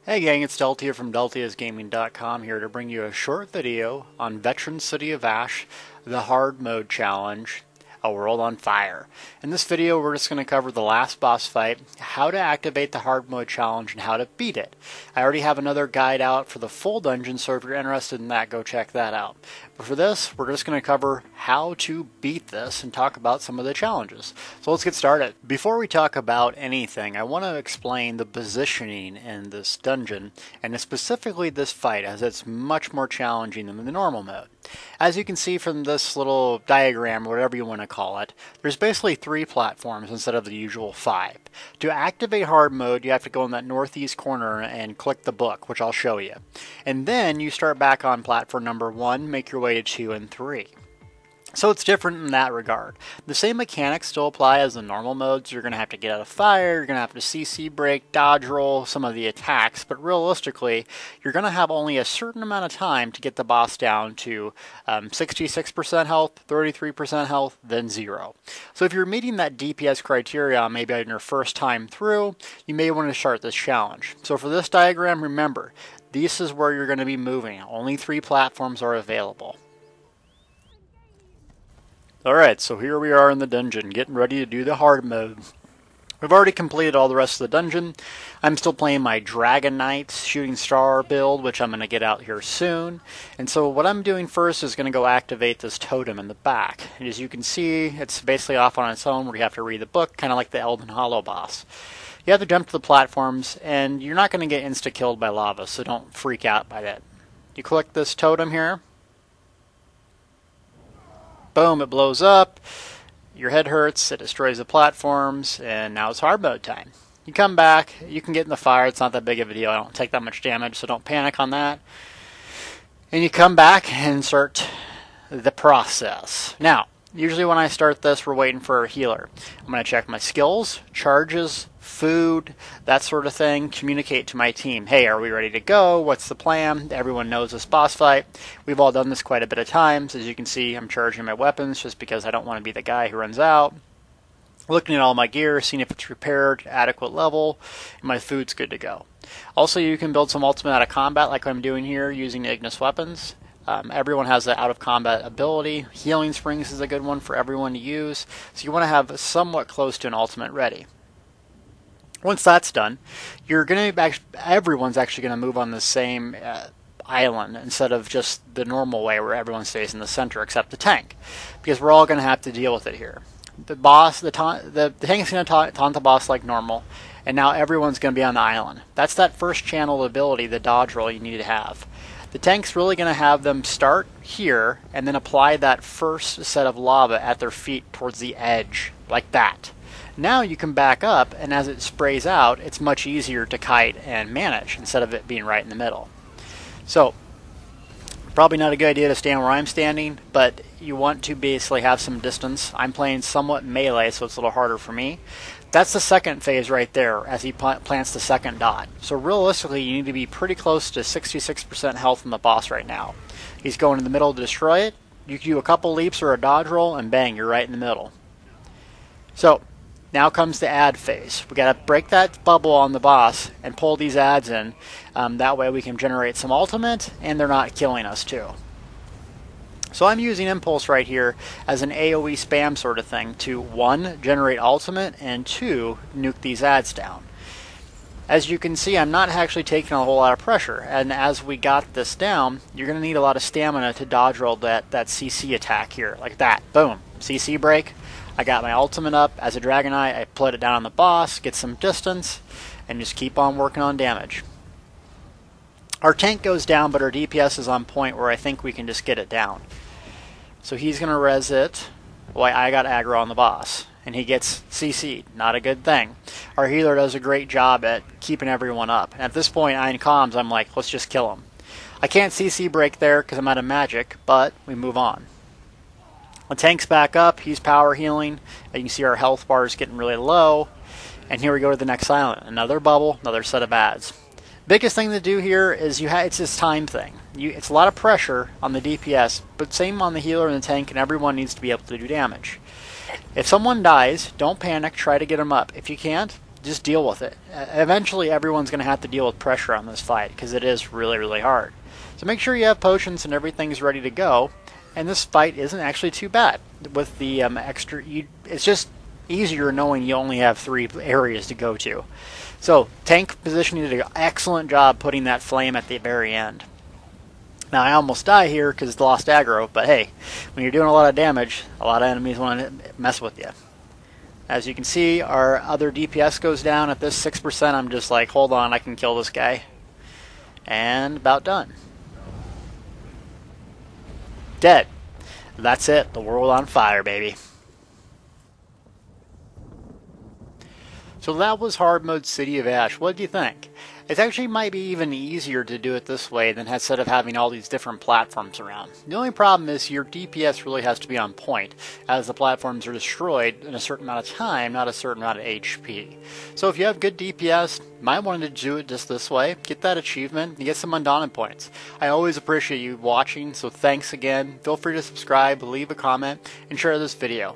Hey gang, it's Deltia from DeltiasGaming.com here to bring you a short video on Veteran City of Ash, the Hard Mode Challenge, A World on Fire. In this video we're just going to cover the last boss fight, how to activate the Hard Mode Challenge, and how to beat it. I already have another guide out for the full dungeon, so if you're interested in that, go check that out. But for this, we're just going to cover how to beat this and talk about some of the challenges. So let's get started. Before we talk about anything, I want to explain the positioning in this dungeon, and specifically this fight, as it's much more challenging than the normal mode. As you can see from this little diagram, or whatever you want to call it, there's basically 3 platforms instead of the usual 5. To activate hard mode, you have to go in that northeast corner and click the book, which I'll show you. And then you start back on platform number 1, make your way to 2 and 3. So it's different in that regard. The same mechanics still apply as the normal modes. You're going to have to get out of fire, you're going to have to CC break, dodge roll some of the attacks, but realistically, you're going to have only a certain amount of time to get the boss down to 66% health, 33% health, then 0. So if you're meeting that DPS criteria maybe on your first time through, you may want to start this challenge. So for this diagram, remember, this is where you're going to be moving. Only 3 platforms are available. Alright, so here we are in the dungeon, getting ready to do the hard mode. We've already completed all the rest of the dungeon. I'm still playing my Dragon Knight Shooting Star build, which I'm going to get out here soon. And so what I'm doing first is going to go activate this totem in the back. And as you can see, it's basically off on its own where you have to read the book, kind of like the Elden Hollow boss. You have to jump to the platforms, and you're not going to get insta-killed by lava, so don't freak out by that. You click this totem here. Boom, it blows up, your head hurts, it destroys the platforms, and now it's hard mode time. You come back, you can get in the fire, it's not that big of a deal, I don't take that much damage, so don't panic on that. And you come back and start the process. Now, usually when I start this, we're waiting for a healer. I'm going to check my skills, charges, food, that sort of thing, communicate to my team. Hey, are we ready to go? What's the plan? Everyone knows this boss fight. We've all done this quite a bit of times. As you can see, I'm charging my weapons just because I don't want to be the guy who runs out. Looking at all my gear, seeing if it's repaired, adequate level, and my food's good to go. Also, you can build some ultimate out of combat like I'm doing here using Ignis weapons. Everyone has the out of combat ability. Healing Springs is a good one for everyone to use. So you want to have somewhat close to an ultimate ready. Once that's done, everyone's actually going to move on the same island instead of just the normal way where everyone stays in the center except the tank, because we're all going to have to deal with it here. The tank's going to taunt the boss like normal, and now everyone's going to be on the island. That's that first channel ability, the dodge roll, you need to have. The tank's really going to have them start here and then apply that first set of lava at their feet towards the edge, like that. Now you can back up, and as it sprays out, it's much easier to kite and manage instead of it being right in the middle. So, probably not a good idea to stand where I'm standing, but you want to basically have some distance. I'm playing somewhat melee, so it's a little harder for me. That's the second phase right there, as he plants the second dot. So realistically, you need to be pretty close to 66% health on the boss right now. He's going in the middle to destroy it. You can do a couple leaps or a dodge roll, and bang, you're right in the middle. So, now comes the add phase. We got to break that bubble on the boss and pull these adds in. That way we can generate some ultimate, and they're not killing us too. So I'm using Impulse right here as an AoE spam sort of thing to 1, generate ultimate, and 2, nuke these adds down. As you can see, I'm not actually taking a whole lot of pressure, and as we got this down, you're going to need a lot of stamina to dodge roll that CC attack here, like that. Boom. CC break. I got my ultimate up. As a Dragon Knight, I put it down on the boss, get some distance, and just keep on working on damage. Our tank goes down, but our DPS is on point where I think we can just get it down. So he's going to res it. Well, I got aggro on the boss, and he gets CC'd. Not a good thing. Our healer does a great job at keeping everyone up. And at this point, in comms, I'm like, let's just kill him. I can't CC break there because I'm out of magic, but we move on. The tank's back up, he's power healing, and you can see our health bar is getting really low. And here we go to the next island. Another bubble, another set of adds. Biggest thing to do here is it's this time thing. It's a lot of pressure on the DPS, but same on the healer and the tank, and everyone needs to be able to do damage. If someone dies, don't panic, try to get them up. If you can't, just deal with it. Eventually everyone's going to have to deal with pressure on this fight because it is really, really hard. So make sure you have potions and everything's ready to go. And this fight isn't actually too bad with the extra. It's just easier knowing you only have 3 areas to go to. So tank positioning did an excellent job putting that flame at the very end. Now I almost die here because it's lost aggro, but hey, when you're doing a lot of damage, a lot of enemies want to mess with you. As you can see, our other DPS goes down at this 6%. I'm just like, hold on, I can kill this guy. And about done. Dead. That's it. The world on fire, baby. So that was hard mode City of Ash. What do you think? It actually might be even easier to do it this way than instead of having all these different platforms around. The only problem is your DPS really has to be on point, as the platforms are destroyed in a certain amount of time, not a certain amount of HP. So if you have good DPS, you might want to do it just this way, get that achievement, and get some Undaunted points. I always appreciate you watching, so thanks again. Feel free to subscribe, leave a comment, and share this video.